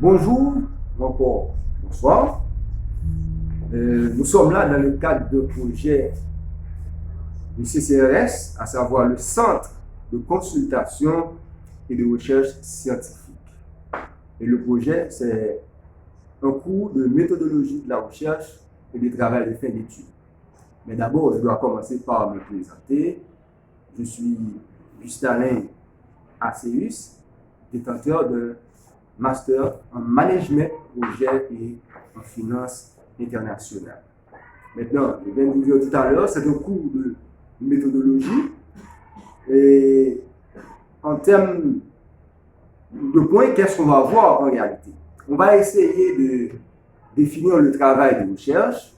Bonjour, encore bonsoir. Nous sommes là dans le cadre de projet du CCRS, à savoir le Centre de consultation et de recherche scientifique. Et le projet, c'est un cours de méthodologie de la recherche et du travail de fin d'études. Mais d'abord, je dois commencer par me présenter. Je suis Gustin Acéus, détenteur de master en management, projet et en finance internationale. Maintenant, je viens de vous dire tout à l'heure, c'est un cours de méthodologie. Et en termes de points, qu'est-ce qu'on va voir en réalité? On va essayer de définir le travail de recherche,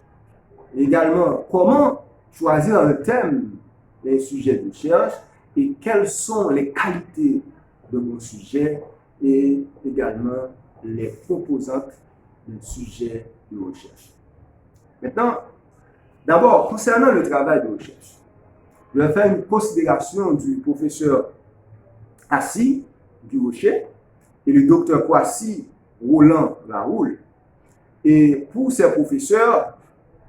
également comment choisir un thème d'un sujet de recherche et quelles sont les qualités de mon sujet et également les composantes d'un sujet de recherche. Maintenant, d'abord, concernant le travail de recherche, je vais faire une considération du professeur Assis Durocher et le docteur Kwasi Roland Raoul. Et pour ces professeurs,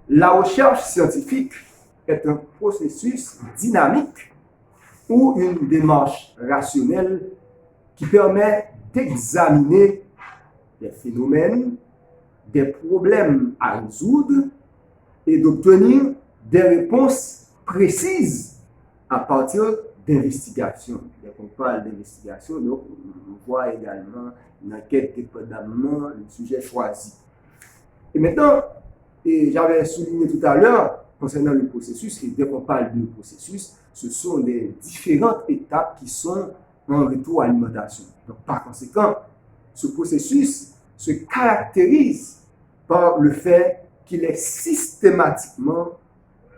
la recherche scientifique est un processus dynamique ou une démarche rationnelle qui permet d'examiner des phénomènes, des problèmes à résoudre et d'obtenir des réponses précises à partir d'investigations. On parle d'investigation, donc on voit également une enquête dépendamment du sujet choisi. Et maintenant, j'avais souligné tout à l'heure, concernant le processus, et dès qu'on parle de processus, ce sont les différentes étapes qui sont en rétroalimentation. Donc, par conséquent, ce processus se caractérise par le fait qu'il est systématiquement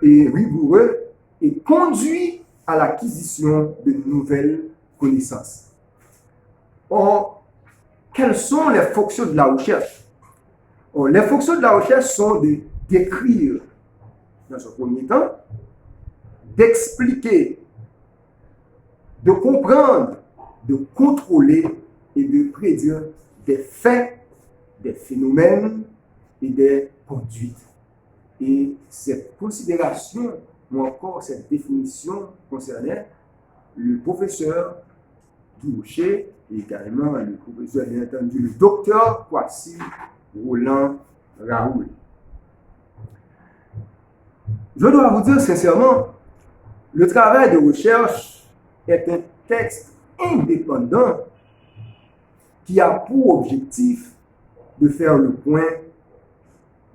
et rigoureux et conduit à l'acquisition de nouvelles connaissances. Or, quelles sont les fonctions de la recherche? Or, les fonctions de la recherche sont de décrire, dans un premier temps, d'expliquer, de comprendre, de contrôler et de prédire des faits, des phénomènes et des conduites. Et cette considération, ou encore cette définition concernait le professeur Durocher et également le professeur, bien entendu, le docteur Kwasi Roland Raoul. Je dois vous dire sincèrement, le travail de recherche est un texte indépendant qui a pour objectif de faire le point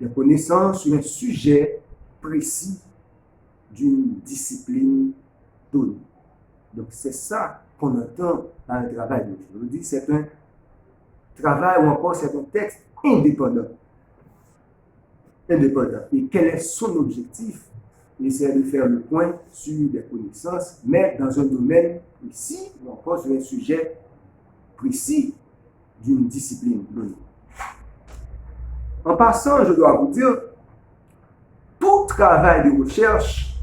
des connaissances sur un sujet précis d'une discipline donnée. Donc c'est ça qu'on entend dans le travail de recherche. Je vous dis, c'est un travail ou encore c'est un texte indépendant. Et quel est son objectif? Il essaie de faire le point sur des connaissances, mais dans un domaine précis ou encore sur un sujet précis d'une discipline donnée. En passant, je dois vous dire, tout travail de recherche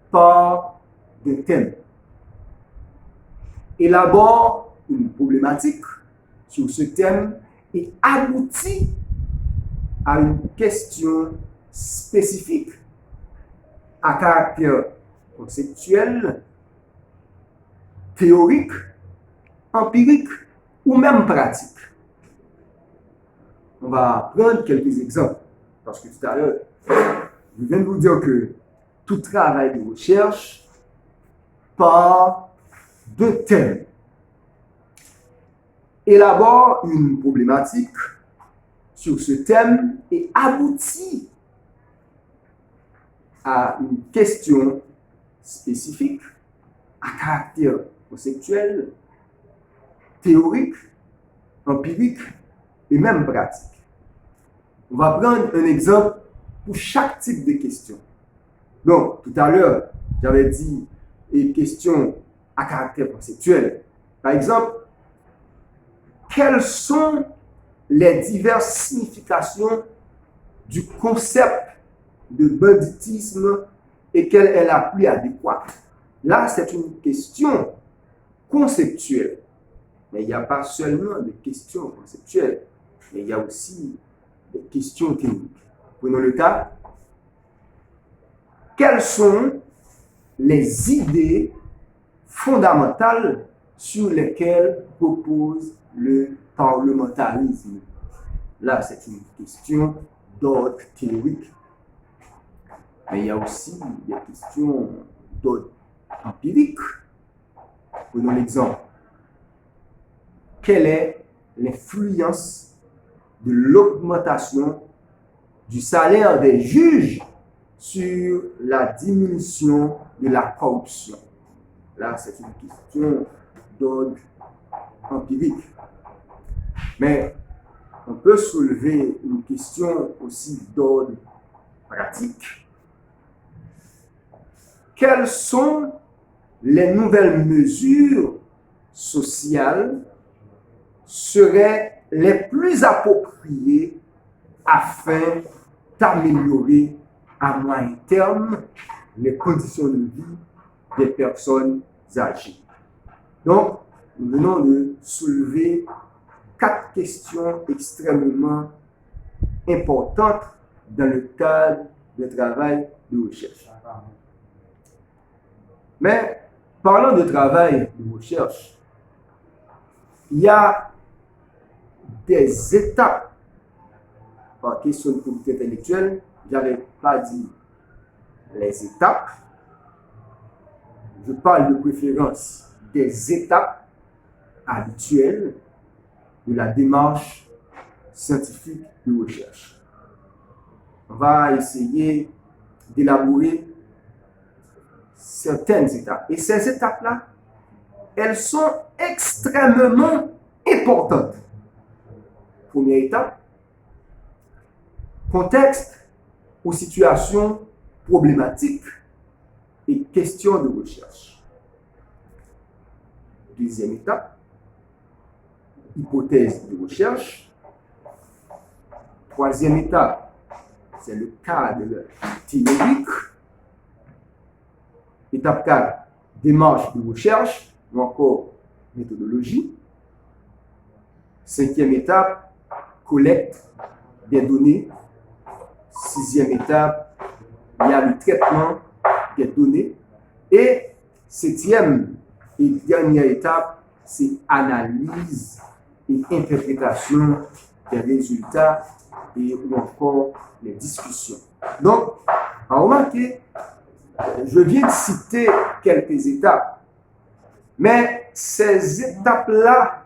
part d'un thème, élabore une problématique sur ce thème et aboutit à une question spécifique à caractère conceptuel, théorique, empirique ou même pratique. On va prendre quelques exemples, parce que tout à l'heure, je viens de vous dire que tout travail de recherche part d'un thème, élabore une problématique sur ce thème et aboutit à une question spécifique à caractère conceptuel, théorique, empirique et même pratique. On va prendre un exemple pour chaque type de question. Donc, tout à l'heure, j'avais dit une question à caractère conceptuel. Par exemple, quelles sont les diverses significations du concept de banditisme et quelle est la plus adéquate? Là, c'est une question conceptuelle. Mais il n'y a pas seulement des questions conceptuelles, mais il y a aussi des questions théoriques. Prenons le cas. Quelles sont les idées fondamentales sur lesquelles repose le parlementarisme? Là, c'est une question d'ordre théorique. Mais il y a aussi des questions d'ordre empirique. Prenons l'exemple. Quelle est l'influence de l'augmentation du salaire des juges sur la diminution de la corruption? Là, c'est une question d'ordre empirique. Mais on peut soulever une question aussi d'ordre pratique. Quelles sont les nouvelles mesures sociales seraient les plus appropriées afin d'améliorer à moyen terme les conditions de vie des personnes âgées? Donc, nous venons de soulever 4 questions extrêmement importantes dans le cadre du travail de recherche. Mais, parlant de travail de recherche, il y a des étapes par question de probité intellectuelle. Je n'avais pas dit les étapes. Je parle de préférence des étapes habituelles de la démarche scientifique de recherche. On va essayer d'élaborer certaines étapes. Et ces étapes-là, elles sont extrêmement importantes. Première étape, contexte ou situation problématique et question de recherche. Deuxième étape, hypothèse de recherche. Troisième étape, c'est le cadre théorique. Étape 4, démarche de recherche ou encore méthodologie. Cinquième étape, collecte des données. Sixième étape, il y a le traitement des données. Et septième et dernière étape, c'est analyse et interprétation des résultats et ou encore les discussions. Donc, remarquez, je viens de citer quelques étapes, mais ces étapes-là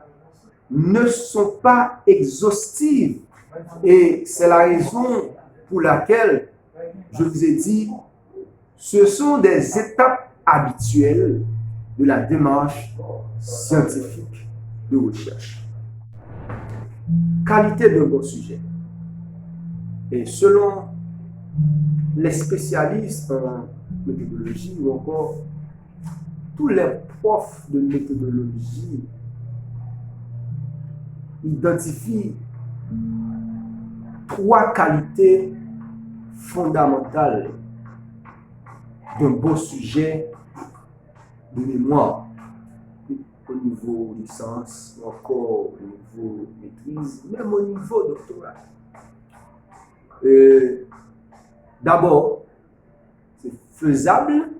ne sont pas exhaustives. Et c'est la raison pour laquelle je vous ai dit, ce sont des étapes habituelles de la démarche scientifique de recherche. Qualité d'un bon sujet. Et selon les spécialistes en méthodologie ou encore tous les profs de méthodologie identifient 3 qualités fondamentales d'un beau sujet de mémoire au niveau licence, ou encore au niveau maîtrise, même au niveau doctorat. D'abord, c'est faisable.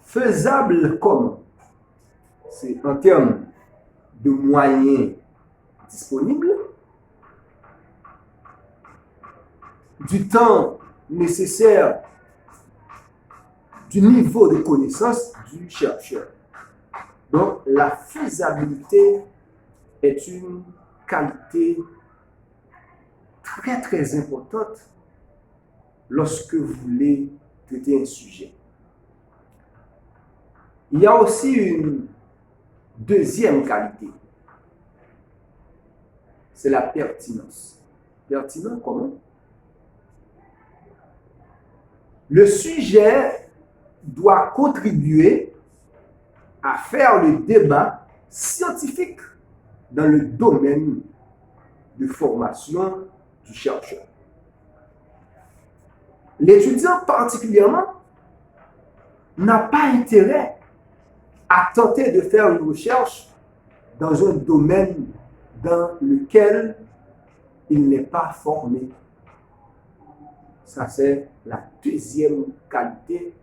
Faisable comment? C'est en termes de moyens disponibles, du temps nécessaire, du niveau de connaissance du chercheur. Donc, la faisabilité est une qualité très très importante lorsque vous voulez traiter un sujet. Il y a aussi une deuxième qualité. C'est la pertinence. Pertinent comment? Le sujet doit contribuer à faire le débat scientifique dans le domaine de formation du chercheur. L'étudiant particulièrement n'a pas intérêt à tenter de faire une recherche dans un domaine dans lequel il n'est pas formé. Ça, c'est la deuxième qualité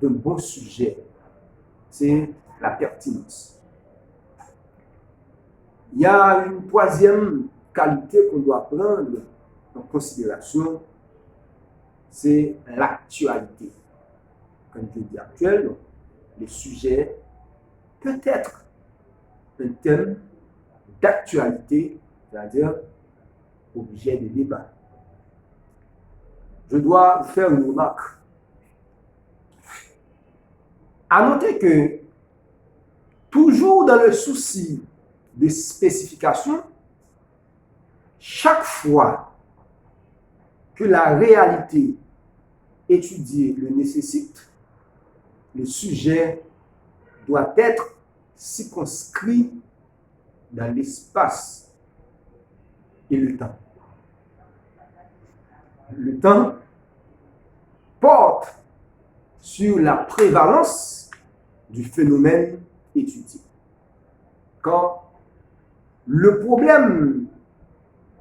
d'un bon sujet. C'est la pertinence. Il y a une troisième qualité qu'on doit prendre en considération, c'est l'actualité. Quand je dis actuel, le sujet peut être un thème d'actualité, c'est-à-dire objet de débat. Je dois vous faire une remarque. À noter que, toujours dans le souci de spécification, chaque fois que la réalité étudiée le nécessite, le sujet doit être circonscrit dans l'espace et le temps. Le temps porte sur la prévalence du phénomène étudié. Quand le problème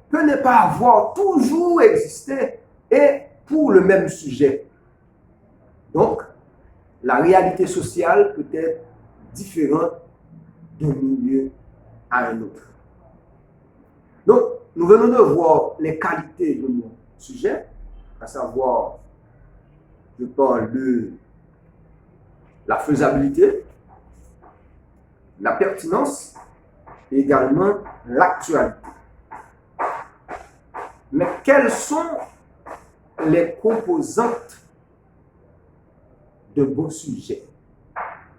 peut ne pas avoir toujours existé et pour le même sujet. Donc, la réalité sociale peut être différente d'un milieu à un autre. Donc, nous venons de voir les qualités de mon sujet, à savoir, je parle de la faisabilité, la pertinence et également l'actualité. Mais quelles sont les composantes de bon sujet?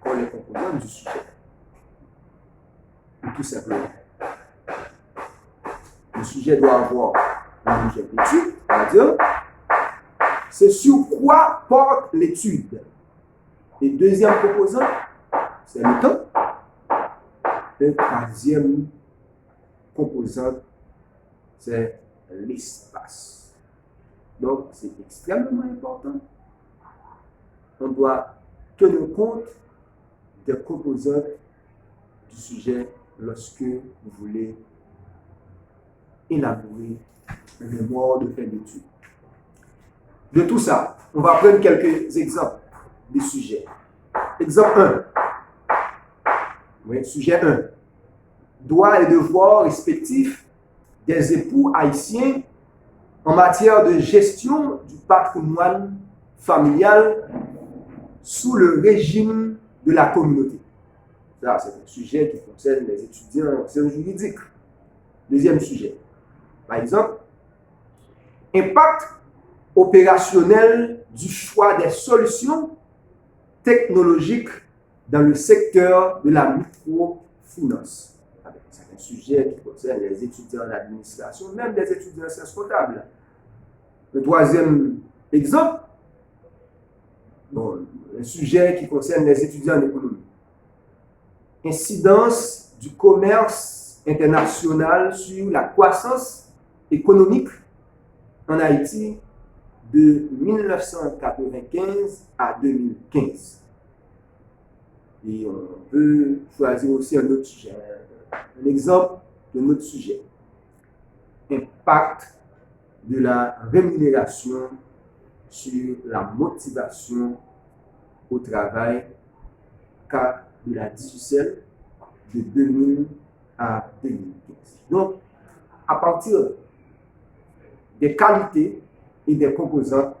Les composantes du sujet. Tout simplement. Le sujet doit avoir un objet d'étude, c'est-à-dire, c'est sur quoi porte l'étude. Et deuxième composant, c'est le temps. Et troisième composante, c'est l'espace. Donc, c'est extrêmement important. On doit tenir compte des composantes du sujet lorsque vous voulez élaborer un mémoire de fin d'études. De tout ça, on va prendre quelques exemples des sujets. Exemple 1. Oui, sujet 1. Droits et devoirs respectifs des époux haïtiens en matière de gestion du patrimoine familial sous le régime de la communauté. Ça, c'est un sujet qui concerne les étudiants en sciences juridiques. Deuxième sujet. Par exemple, impact opérationnel du choix des solutions technologiques dans le secteur de la microfinance. C'est un sujet qui concerne les étudiants en administration, même les étudiants en sciences comptables. Le troisième exemple, un sujet qui concerne les étudiants en économie. Incidence du commerce international sur la croissance économique en Haïti de 1995 à 2015. Et on peut choisir aussi un autre sujet, un exemple de notre sujet. Impact de la rémunération sur la motivation au travail, cas de la DIGICEL de 2000 à 2015. Donc, à partir des qualités et des composants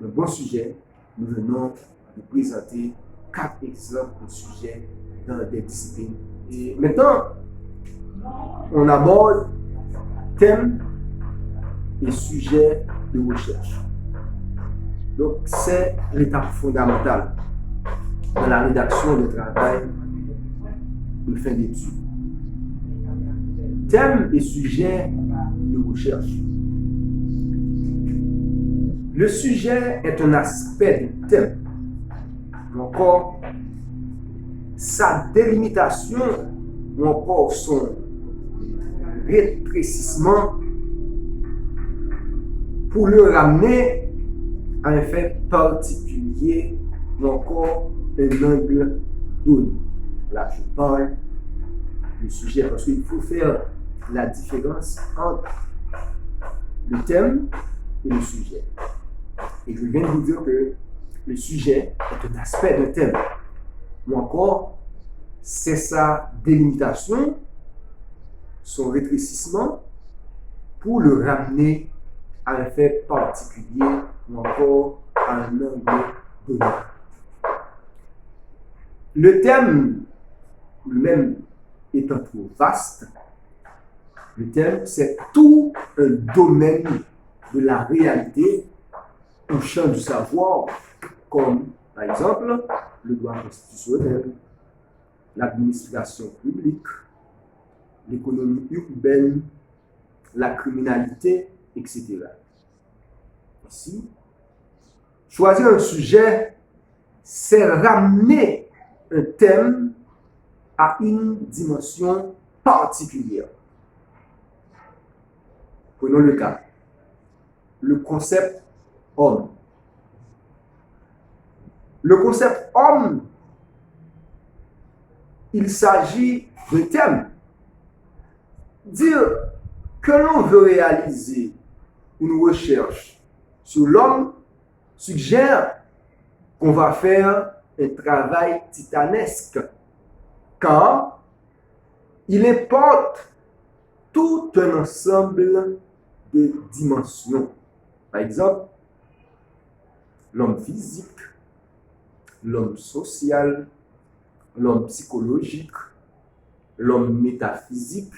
d'un bon sujet, nous venons de présenter 4 exemples de sujets dans des disciplines. Et maintenant, on aborde thèmes et sujets de recherche. Donc, c'est l'étape fondamentale dans la rédaction de travail de fin d'études. Thèmes et sujets de recherche. Le sujet est un aspect du thème. Encore, sa délimitation ou encore son rétrécissement pour le ramener à un fait particulier ou encore un angle donné. Là, je parle le sujet, parce qu'il faut faire la différence entre le thème et le sujet. Et je viens de vous dire que le sujet est un aspect d'un thème, ou encore c'est sa délimitation, son rétrécissement, pour le ramener à un fait particulier ou encore à un angle donné. Le thème lui-même étant trop vaste, le thème c'est tout un domaine de la réalité au champ du savoir, comme par exemple le droit constitutionnel, l'administration publique, l'économie urbaine, la criminalité, etc. Ici, choisir un sujet, c'est ramener un thème à une dimension particulière. Prenons le cas, le concept homme. Le concept homme, il s'agit d'un thème. Dire que l'on veut réaliser une recherche sur l'homme suggère qu'on va faire un travail titanesque, car il importe tout un ensemble de dimensions. Par exemple, l'homme physique, l'homme social, l'homme psychologique, l'homme métaphysique,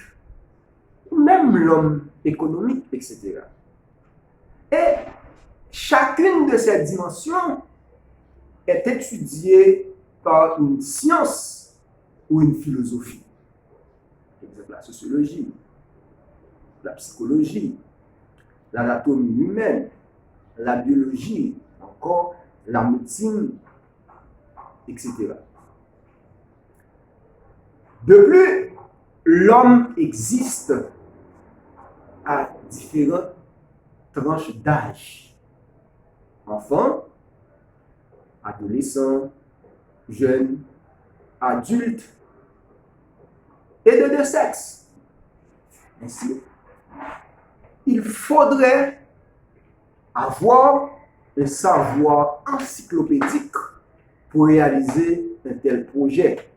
même l'homme économique, etc. Et chacune de ces dimensions est étudiée par une science ou une philosophie. Par exemple, la sociologie, la psychologie, l'anatomie humaine, la biologie, encore la médecine, etc. De plus, l'homme existe à différentes tranches d'âge. Enfant, adolescent, jeune, adulte et de deux sexes. Ainsi, il faudrait avoir un savoir encyclopédique pour réaliser un tel projet.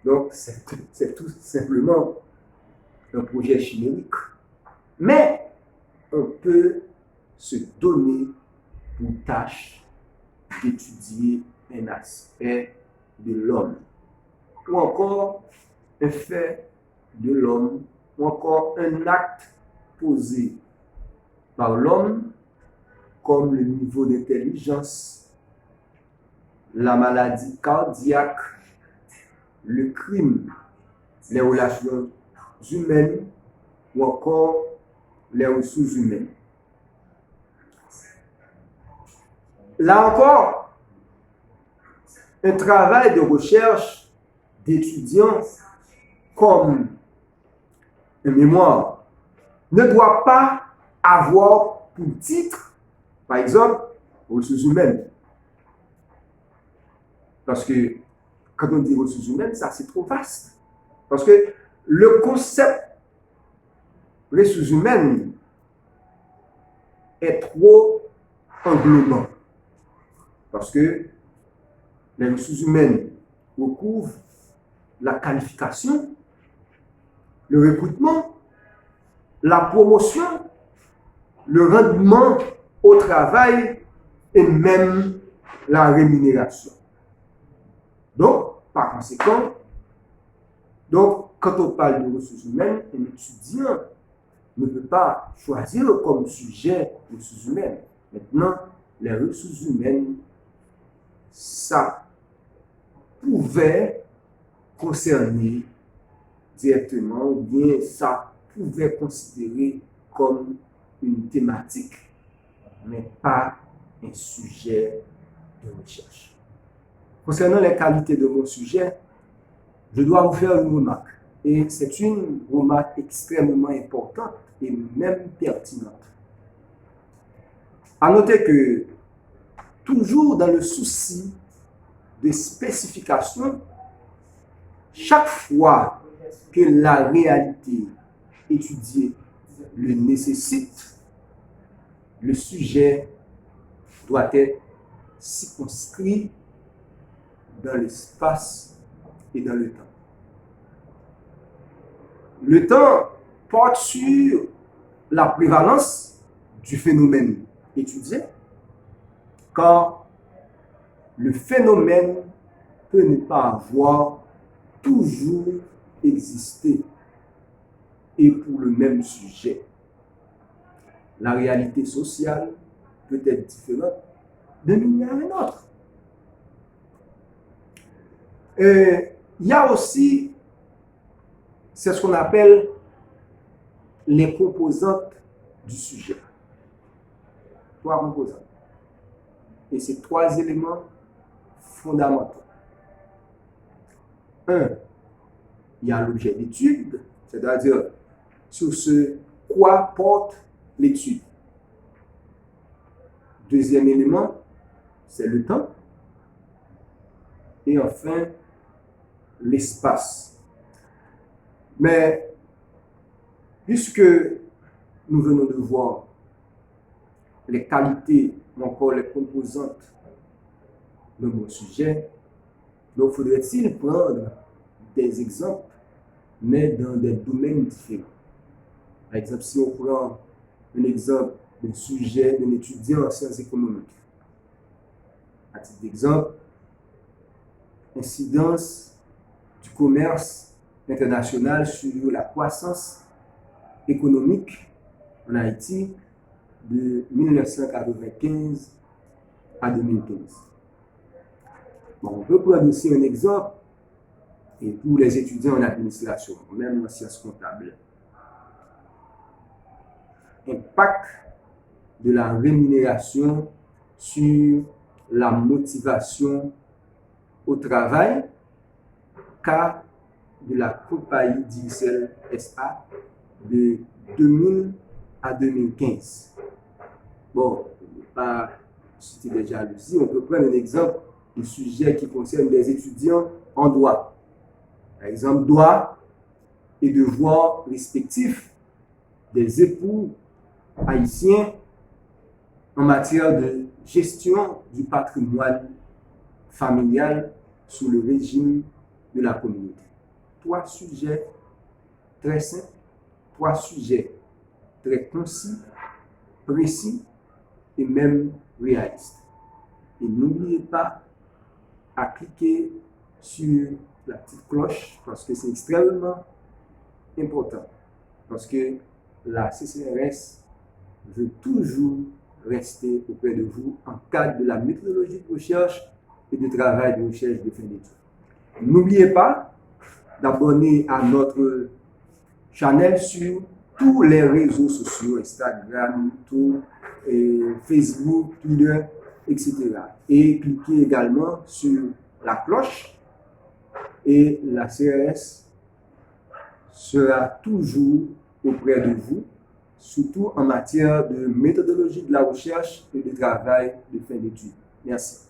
Donc, c'est tout simplement un projet chimérique. Mais on peut se donner pour tâche d'étudier un aspect de l'homme, ou encore un fait de l'homme, ou encore un acte posé par l'homme, comme le niveau d'intelligence, la maladie cardiaque, le crime, les relations humaines ou encore les ressources humaines. Là encore, un travail de recherche d'étudiants comme un mémoire ne doit pas avoir pour titre, par exemple, ressources humaines. Parce que quand on dit ressources humaines, ça c'est trop vaste. Parce que le concept ressources humaines est trop englobant. Parce que les ressources humaines recouvrent la qualification, le recrutement, la promotion, le rendement au travail et même la rémunération. Donc, par conséquent, quand on parle de ressources humaines, un étudiant ne peut pas choisir comme sujet les ressources humaines. Maintenant, les ressources humaines, ça pouvait concerner directement, ou bien ça pouvait considérer comme une thématique, mais pas un sujet de recherche. Concernant les qualités de mon sujet, je dois vous faire une remarque. Et c'est une remarque extrêmement importante et même pertinente. À noter que, toujours dans le souci de spécification, chaque fois que la réalité étudiée le nécessite, le sujet doit être circonscrit dans l'espace et dans le temps. Le temps porte sur la prévalence du phénomène étudié, car le phénomène peut ne pas avoir toujours existé et pour le même sujet. La réalité sociale peut être différente d'un milieu à un autre. Il y a aussi, c'est ce qu'on appelle les composantes du sujet. 3 composantes. Et c'est 3 éléments fondamentaux. 1, il y a l'objet d'étude, c'est-à-dire sur ce quoi porte l'étude. 2e élément, c'est le temps. Et enfin, l'espace. Mais, puisque nous venons de voir les qualités ou encore les composantes de mon sujet, donc faudrait-il prendre des exemples, mais dans des domaines différents. Par exemple, si on prend un exemple d'un sujet d'un étudiant en sciences économiques, à titre d'exemple, incidence du commerce international sur la croissance économique en Haïti de 1995 à 2015. Bon, on peut prendre aussi un exemple et pour les étudiants en administration, même en sciences comptables. Impact de la rémunération sur la motivation au travail, cas de la compagnie Digicel SA de 2000 à 2015. Bon, pas citer des jalousies, on peut prendre un exemple de sujet qui concerne des étudiants en droit. Par exemple, droit et devoirs respectifs des époux haïtiens en matière de gestion du patrimoine familial sous le régime de la communauté. 3 sujets très simples, 3 sujets très concis, précis et même réalistes. Et n'oubliez pas à cliquer sur la petite cloche parce que c'est extrêmement important. Parce que la CCRS veut toujours rester auprès de vous en cadre de la méthodologie de recherche et de travail de recherche de fin d'études. N'oubliez pas d'abonner à notre channel sur tous les réseaux sociaux, Instagram, YouTube, Facebook, Twitter, etc. Et cliquez également sur la cloche et la CRS sera toujours auprès de vous, surtout en matière de méthodologie de la recherche et de travail de fin d'études. Merci.